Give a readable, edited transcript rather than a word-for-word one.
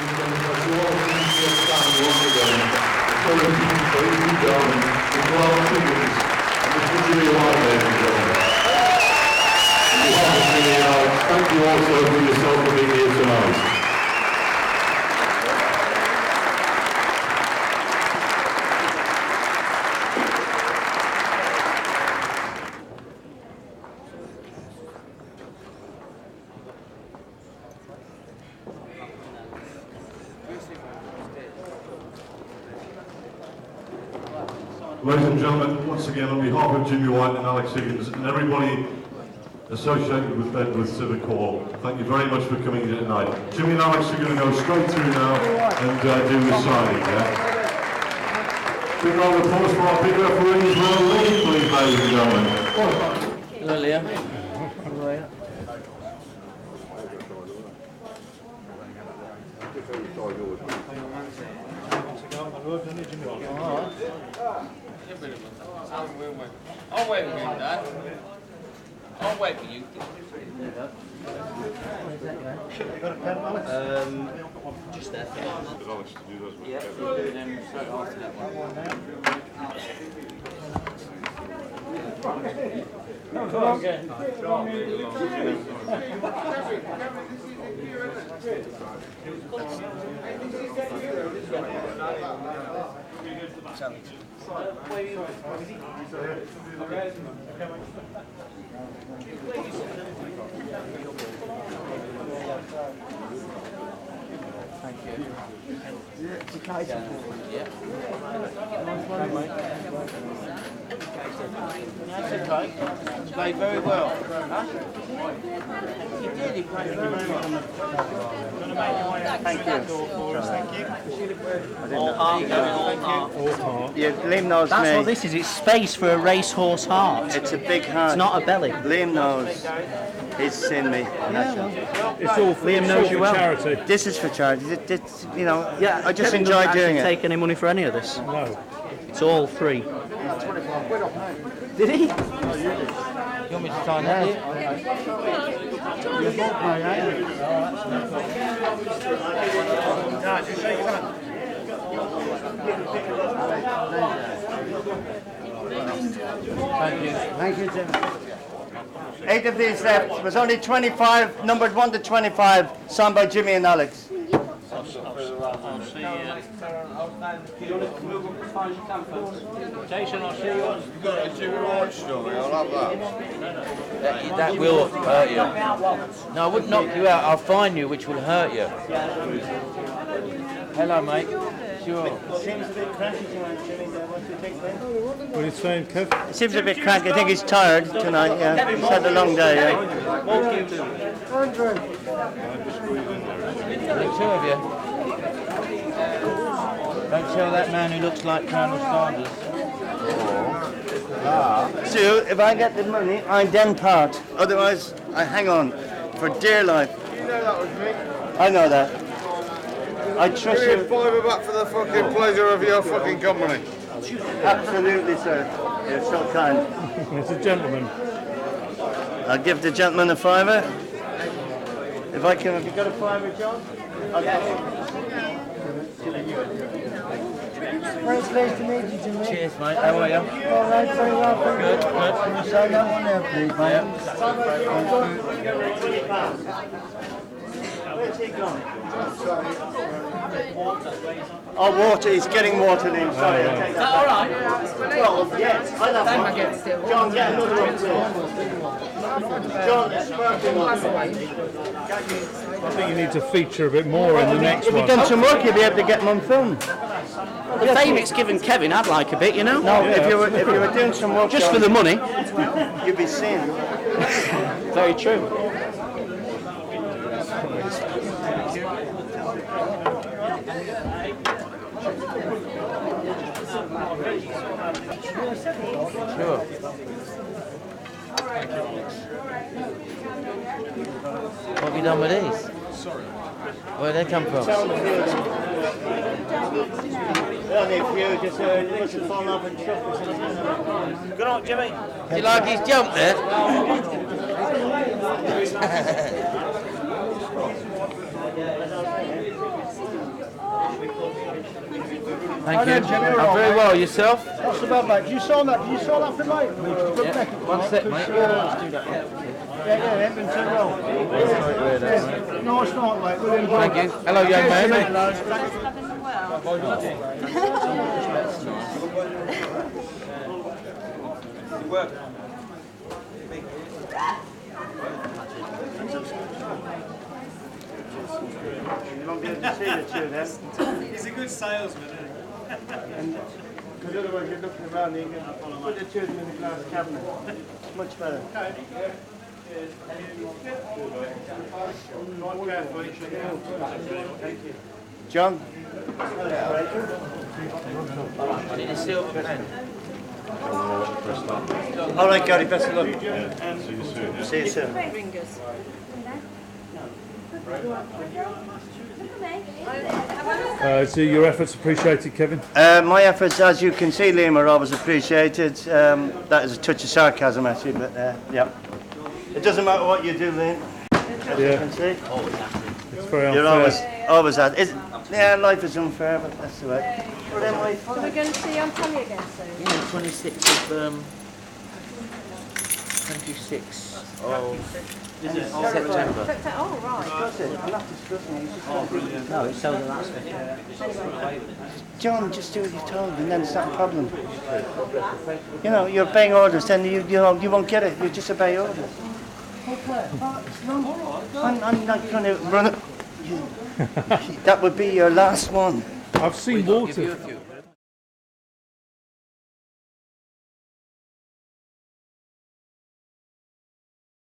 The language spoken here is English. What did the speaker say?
Thank you also for yourself for being here tonight. Ladies and gentlemen, once again on behalf of Jimmy White and Alex Higgins and everybody associated with Bedworth Civic Hall, thank you very much for coming here tonight. Jimmy and Alex are going to go straight through now and do the signing, yeah? Big round of applause for our big referee as well, Lee, please, ladies and gentlemen. Hello, Leah. I'll wait with you, Dad. I'll wait for you. Just there. Yeah, and then straight after that one. Thank you. That's okay. You played very well. Huh? You did, you played very well. Thank you. Thank you. All heart, thank you. Yeah, Liam knows That's me. what this is, it's space for a racehorse heart. It's a big heart. It's not a belly. Liam knows. He's seen me. It's all for, Liam knows you well. charity. This is for charity. You know, Yeah, I just Kevin enjoy doesn't doing actually it. take any money for any of this. No. It's all free. Did he? You want me to sign that? Thank you. Thank you, Jim. 8 of these left. There's only 25, numbered 1 to 25, signed by Jimmy and Alex. I'll see you. Jason, I'll see you on. You've got a Jimmy White story, I'll have that. That will hurt you. No, I wouldn't knock you out. I'll find you, which will hurt you. Hello, mate. Sure. Seems a bit cranky tonight, Jimmy. What are you saying, Kev? It seems a bit cranky. I think he's tired tonight, yeah. He's had a long day, yeah. The two of you. Don't tell that man who looks like Colonel Sanders. So, if I get the money, I then part. Otherwise, I hang on for dear life. You know that was me. I know that. I trust Give me a you. fiver back for the fucking pleasure of your fucking company. Absolutely, sir. You're so kind. It's a gentleman. I'll give the gentleman a fiver. If I can, have you got a fiver, John? Very pleased to meet you, Jimmy. Cheers, mate. How are you? All right, very well. Good, good. Can you show that one there, please, mate? Where's he gone? Oh, water. He's getting water in. Sorry, I'll take that. All right. Well, yes. I love one. John, get another one, please. John, sparkling one. I think you need to feature a bit more in the next If you've one. done some work, you'll be able to get them on film. The fame it's given Kevin, I'd like a bit, you know? No, if you were doing some work, Just for the money. you'd be seen. Very true. Sure. What have you done with these? Sorry. Where did they come from? Only a few, just must have fallen off and chucked or something. Good on, Jimmy. Do you like his jump there? Thank you. I'm very well. Yourself? Not so bad, mate. Did you saw that? Did you saw that for mate? Yeah. One sec, mate. Yeah, it ain't been too well. No, it's not, mate. We'll enjoy Thank you. Hello, young man. You won't be able to see the two then. He's a good salesman, isn't Because otherwise you're looking around and you can put the two of them in the glass cabinet. It's much better. John? All right, Gary, best of luck. See you soon. See you soon. So your efforts appreciated, Kevin. My efforts, as you can see, Liam, are always appreciated. That is a touch of sarcasm, actually, but yeah. It doesn't matter what you do, Liam. As you can see. It's very unfair. You're always at. Yeah, life is unfair, but that's the way. So we're going to see you on telly again soon? Yeah, 26th of 26th of September. Oh, right. I'm not discussing it. No, it's so the last bit. John, just do what you're told, and then it's not a problem. You know, you're obeying orders, then you won't get it. You just obey orders. I'm not going to run it. That would be your last one. I've seen water. Give you a few.